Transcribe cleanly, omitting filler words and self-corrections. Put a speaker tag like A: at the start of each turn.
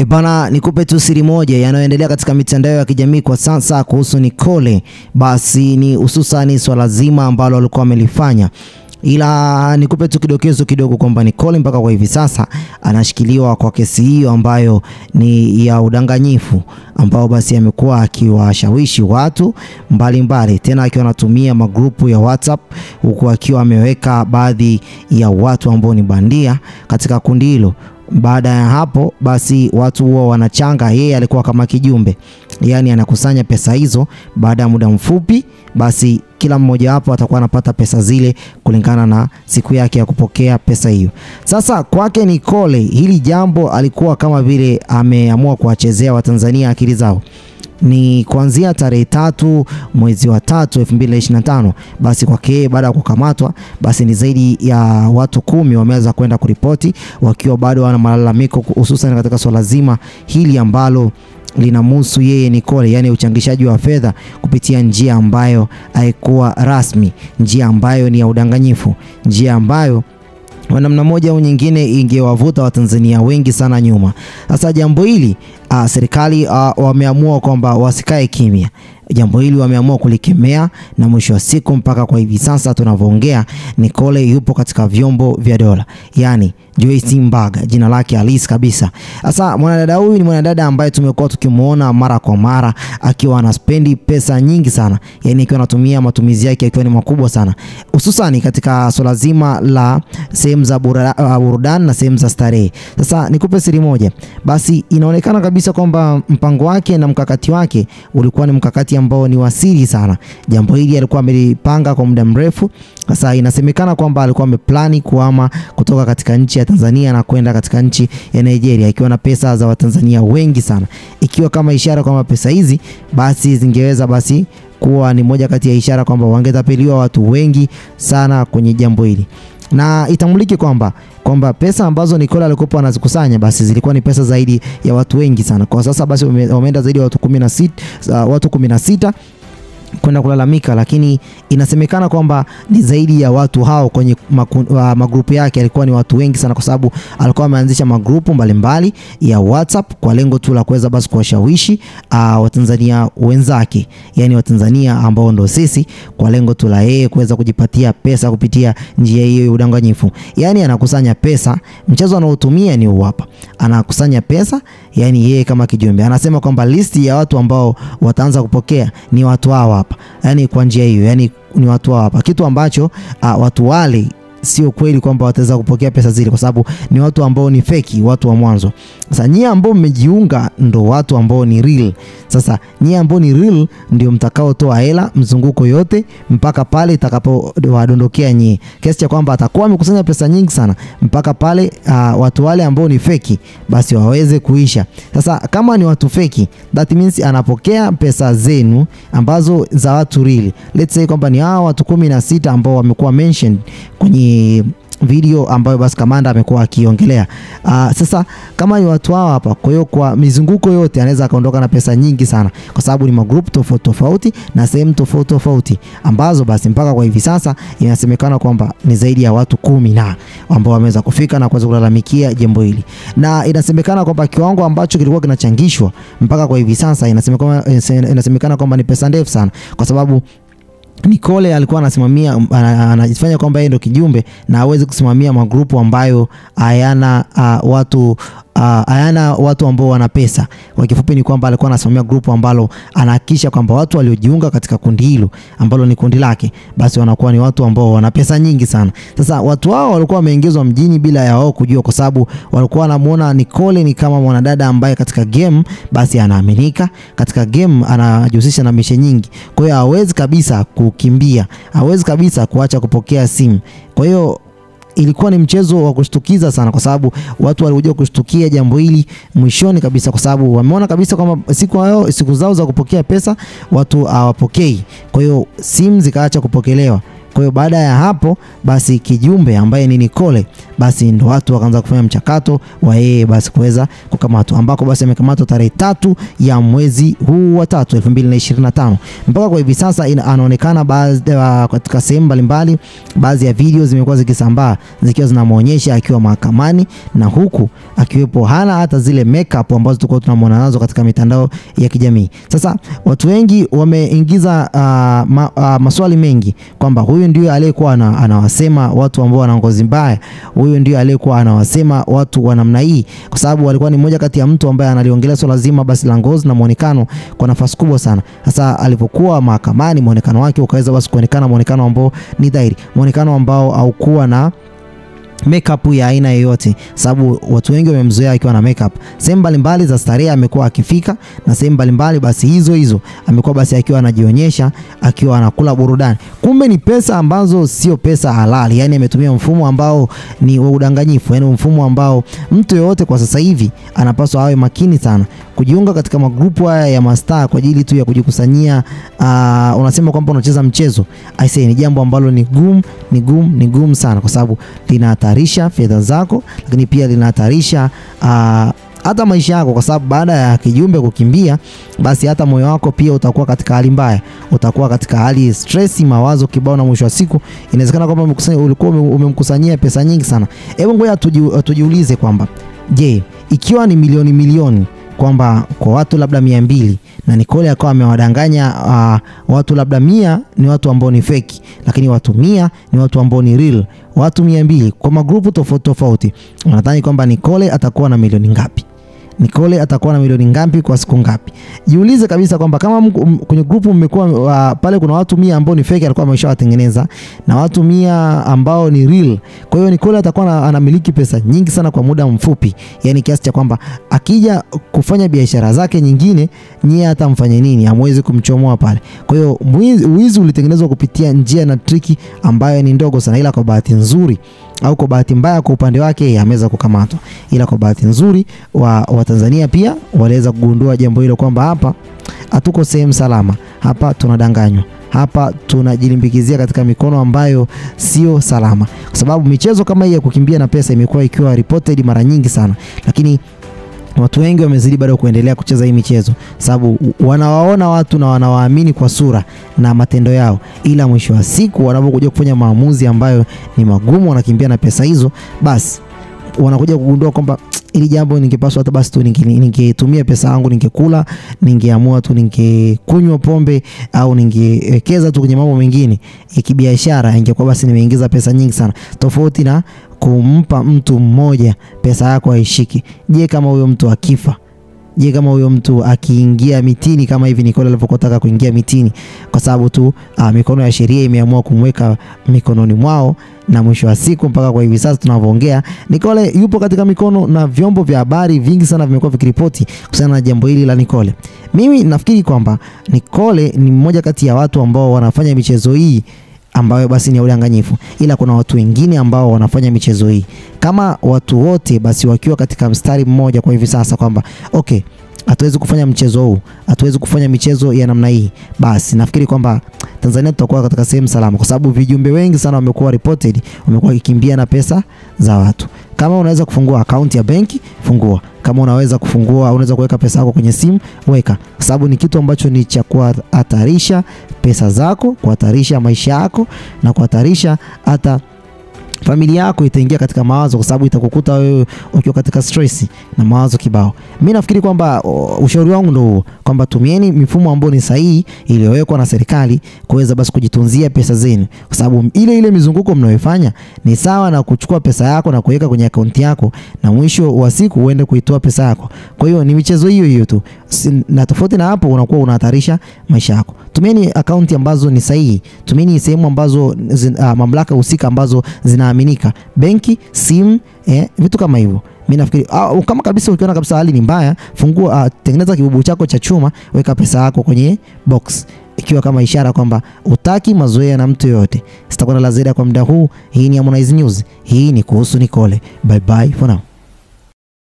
A: Bana, nikupe tu siri moja yanayoendelea katika mitandao ya kijamii kwa sasa kuhusu Nicole. Basi ni hususan swala zima ambalo alikuwa amelifanya. Ila nikupe tu kidokezo kidogo kwamba Nicole mpaka kwa hivi sasa anashikiliwa kwa kesi hiyo ambayo ni ya udanganyifu, ambao basi amekuwa akiwashawishi watu mbalimbali, tena akiwa anatumia magrupu ya WhatsApp, huku akiwa ameweka baadhi ya watu ambao ni bandia katika kundi hilo. Baada ya hapo basi watu huwa wanachanga, yeye alikuwa kama kijumbe, yani anakusanya pesa hizo. Baada ya muda mfupi basi kila mmoja hapo atakuwa anapata pesa zile kulingana na siku yake ya kupokea pesa hiyo. Sasa kwake Nicole, hili jambo alikuwa kama vile ameamua kuwachezea Watanzania akili zao. Ni kuanzia tarehe 3 mwezi wa 3 2025 basi kwake baada ya kukamatwa, basi ni zaidi ya watu 10 wameweza kwenda kuripoti wakiwa bado wana malalamiko, hususan katika swala zima hili ambalo linamhusu yeye Nicole, yani uchangishaji wa fedha kupitia njia ambayo haikuwa rasmi, njia ambayo ni ya udanganyifu, njia ambayo kwa namna moja au nyingine ingewavuta Watanzania wengi sana nyuma. Sasa jambo hili serikali wameamua kwamba wasikae kimya. Jambo hili wameamua kulikemea, na mwisho wa siku mpaka kwa hivi sasa tunavyoongea Nicole yupo katika vyombo vya dola, yani Joyce Mbaga jina lake halisi kabisa. Sasa mwanadada huyu ni mwanadada ambaye tumekuwa tukimuona mara kwa mara akiwa anaspendi pesa nyingi sana, yani akiwa anatumia matumizi yake akiwa ni makubwa sana, hususan katika swala zima la sehemu za burudani na sehemu za starehe. Sasa nikupe siri moja, basi inaonekana kabisa kwamba mpango wake na mkakati wake ulikuwa ni mkakati ambao ni wasiri sana. Jambo hili alikuwa amelipanga kwa muda mrefu. Sasa inasemekana kwamba alikuwa ameplani kuhama kutoka katika nchi ya Tanzania na kwenda katika nchi ya Nigeria ikiwa na pesa za Watanzania wengi sana, ikiwa kama ishara kwamba pesa hizi basi zingeweza basi kuwa ni moja kati ya ishara kwamba wangetapeliwa watu wengi sana kwenye jambo hili. Na itambulike kwamba pesa ambazo Nicole alikuwa anazikusanya basi zilikuwa ni pesa zaidi ya watu wengi sana. Kwa sasa basi wameenda zaidi ya watu 16 kwenda kulalamika, lakini inasemekana kwamba ni zaidi ya watu hao kwenye magrupu yake alikuwa ni watu wengi sana, kwa sababu alikuwa ameanzisha magrupu mbalimbali ya WhatsApp kwa lengo tu la kuweza basi kuwashawishi Watanzania wenzake, yani Watanzania ambao ndo sisi, kwa lengo tu la yeye kuweza kujipatia pesa kupitia njia hiyo ya udanganyifu. Yani anakusanya pesa, mchezo anaotumia ni hapa, anakusanya pesa, yani yeye kama kijumbe anasema kwamba listi ya watu ambao wataanza kupokea ni watu hao hapa, yani kwa njia hiyo, yani ni watu hapa, kitu ambacho watu wale sio kweli kwamba wataweza kupokea pesa zile, kwa sababu ni watu ambao ni feki, watu wa mwanzo. Sasa nyie ambao mmejiunga ndo watu ambao ni real. Sasa nyie ambao ni real ndio mtakao toa hela mzunguko yote mpaka pale itakapowadondokea nyie, kiasi cha kwamba atakuwa amekusanya pesa nyingi sana mpaka pale watu wale ambao ni feki basi waweze kuisha. Sasa kama ni watu feki, that means anapokea pesa zenu ambazo za watu real. Let's say kwamba ni hao watu 16 ambao wamekuwa mentioned kwenye video ambayo basi kamanda amekuwa akiongelea. Sasa kama ni watu hao hapa, kwa hiyo kwa mizunguko yote anaweza kaondoka na pesa nyingi sana, kwa sababu ni magroup tofauti tofauti na sehemu tofauti tofauti, ambazo basi mpaka kwa hivi sasa inasemekana kwamba ni zaidi ya watu 10 na ambao wameweza kufika na kuweza kulalamikia jambo hili. Na inasemekana kwamba kiwango ambacho kilikuwa kinachangishwa mpaka kwa hivi sasa inasemekana kwamba ni pesa ndefu sana, kwa sababu Nicole alikuwa anasimamia, anajifanya kwamba yeye ndio kijumbe na hawezi kusimamia magrupu ambayo hayana watu ambao wana pesa. Kwa kifupi ni kwamba alikuwa anasimamia grupu ambalo anahakikisha kwamba watu waliojiunga katika kundi hilo ambalo ni kundi lake basi wanakuwa ni watu ambao wana pesa nyingi sana. Sasa watu hao walikuwa wameingizwa mjini bila ya wao kujua, kwa sababu walikuwa wanamuona Nicole ni kama mwanadada ambaye katika game basi anaaminika, katika game anajihusisha na mishe nyingi, kwa hiyo hawezi kabisa kukimbia, hawezi kabisa kuacha kupokea simu. Kwa hiyo ilikuwa ni mchezo wa kushtukiza sana, kwa sababu watu walikuja kushtukia jambo hili mwishoni kabisa, kwa sababu wameona kabisa kwamba siku zao za kupokea pesa watu hawapokei. Kwa hiyo simu zikaacha kupokelewa, Kwa hiyo baada ya hapo basi Kijumbe ambaye ni Nicole, basi ndo watu wakaanza kufanya mchakato wa yeye basi kuweza kukamatwa, ambako basi amekamatwa tarehe 3 ya mwezi huu wa 3 2025. Mpaka kwa hivi sasa anaonekana katika sehemu mbalimbali, baadhi ya video zimekuwa zikisambaa zikiwa zinamuonyesha akiwa mahakamani, na huku akiwepo hana hata zile makeup ambazo tulikuwa tunamuona nazo katika mitandao ya kijamii. Sasa watu wengi wameingiza maswali mengi kwamba huyu ndio aliyekuwa anawasema watu ambao wana ngozi mbaya, huyu ndio aliyekuwa anawasema watu wa namna hii, kwa sababu alikuwa ni mmoja kati ya mtu ambaye analiongelea swala zima basi la ngozi na muonekano kwa nafasi kubwa sana. Sasa alipokuwa mahakamani, muonekano wake ukaweza basi kuonekana muonekano ambao ni dhahiri, muonekano ambao haukuwa na makeup ya aina yoyote, sababu watu wengi wamemzoea akiwa na makeup. Sehemu mbalimbali za starehe amekuwa akifika, na sehemu mbalimbali basi hizo amekuwa basi akiwa anajionyesha, akiwa anakula burudani. Kumbe ni pesa ambazo sio pesa halali, yani ametumia mfumo ambao ni wa udanganyifu, yani mfumo ambao mtu yoyote kwa sasa hivi anapaswa awe makini sana kujiunga katika magrupu haya ya mastaa kwa ajili tu ya kujikusanyia. Unasema kwamba unacheza mchezo, I say ni jambo ambalo ni gumu sana, kwa sababu linahatarisha fedha zako, lakini pia linahatarisha hata maisha yako, kwa sababu baada ya Kijumbe kukimbia basi hata moyo wako pia utakuwa katika hali mbaya, utakuwa katika hali stress, mawazo kibao, na mwisho wa siku inawezekana kwamba ulikuwa umemkusanyia pesa nyingi sana. Hebu ngoja tujiulize kwamba je, ikiwa ni milioni kwamba kwa watu labda 200 na Nicole akawa amewadanganya watu labda 100 ni watu ambao ni fake, lakini watu 100 ni watu ambao ni real, watu 200 kwa magrupu tofauti, unadhani kwamba Nicole atakuwa na milioni ngapi? Nicole atakuwa na milioni ngapi kwa siku ngapi? Jiulize kabisa kwamba kama kwenye grupu mmekuwa pale kuna watu 100 ambao ni fake alikuwa ameshawatengeneza na watu 100 ambao ni real. Kwa hiyo Nicole atakuwa anamiliki pesa nyingi sana kwa muda mfupi, yani kiasi cha kwamba akija kufanya biashara zake nyingine, nyie hata mfanye nini hamwezi kumchomoa pale. Kwa hiyo uizi ulitengenezwa kupitia njia na triki ambayo ni ndogo sana, ila kwa bahati nzuri au kwa bahati mbaya kwa upande wake ameweza kukamatwa, ila kwa bahati nzuri wa Tanzania pia waliweza kugundua jambo hilo kwamba hapa hatuko sehemu salama, hapa tunadanganywa, hapa tunajilimbikizia katika mikono ambayo sio salama, kwa sababu michezo kama hii ya kukimbia na pesa imekuwa ikiwa reported mara nyingi sana, lakini watu wengi wamezidi bado kuendelea kucheza hii michezo sababu wanawaona watu na wanawaamini kwa sura na matendo yao, ila mwisho wa siku wanapokuja kufanya maamuzi ambayo ni magumu, wanakimbia na pesa hizo, basi wanakuja kugundua kwamba ili jambo ningepaswa hata basi tu ningetumia pesa yangu, ningekula, ningeamua tu ningekunywa pombe, au ningewekeza tu kwenye mambo mengine ya kibiashara, ingekuwa basi nimeingiza pesa nyingi sana, tofauti na kumpa mtu mmoja pesa yako aishiki. Je, kama huyo mtu akifa? Je, kama huyo mtu akiingia mitini kama hivi Nicole alivyotaka kuingia mitini kwa sababu tu mikono ya sheria imeamua kumweka mikononi mwao, na mwisho wa siku mpaka kwa hivi sasa tunavyoongea Nicole yupo katika mikono, na vyombo vya habari vingi sana vimekuwa vikiripoti kuhusiana na jambo hili la Nicole. Mimi nafikiri kwamba Nicole ni mmoja kati ya watu ambao wanafanya michezo hii ambayo basi ni udanganyifu, ila kuna watu wengine ambao wanafanya michezo hii. Kama watu wote basi wakiwa katika mstari mmoja kwa hivi sasa kwamba okay, hatuwezi kufanya mchezo huu, hatuwezi kufanya michezo ya namna hii, basi nafikiri kwamba Tanzania tutakuwa katika sehemu salama, kwa sababu vijumbe wengi sana wamekuwa reported, wamekuwa kikimbia na pesa za watu. Kama unaweza kufungua account ya benki, fungua. Kama unaweza kuweka pesa yako kwenye simu, weka. Kwa sababu ni kitu ambacho ni cha kuhatarisha pesa zako, kuhatarisha maisha yako, na kuhatarisha hata familia yako itaingia katika mawazo, kwa sababu itakukuta wewe ukiwa katika stress na mawazo kibao. Mimi nafikiri kwamba ushauri wangu ndio huo, kwamba tumieni mifumo ambayo ni sahihi iliyowekwa na serikali kuweza basi kujitunzia pesa zenu, kwa sababu ile mizunguko mnayofanya ni sawa na kuchukua pesa yako na kuweka kwenye akaunti yako, na mwisho wa siku uende kuitoa pesa yako. Kwa hiyo ni michezo hiyo tu, na tofauti na hapo unakuwa unahatarisha maisha yako. Tumieni akaunti ambazo ni sahihi, tumieni sehemu ambazo mamlaka husika ambazo zinaaminika, benki, simu, vitu kama hivyo. Mimi nafikiri kama kabisa ukiona kabisa hali ni mbaya, fungua, tengeneza kibubu chako cha chuma, weka pesa yako kwenye box, ikiwa kama ishara kwamba utaki mazoea na mtu yote. Sitakuwa na la ziada kwa muda huu. Hii ni Harmonize News, hii ni kuhusu Nicole. Bye bye for now.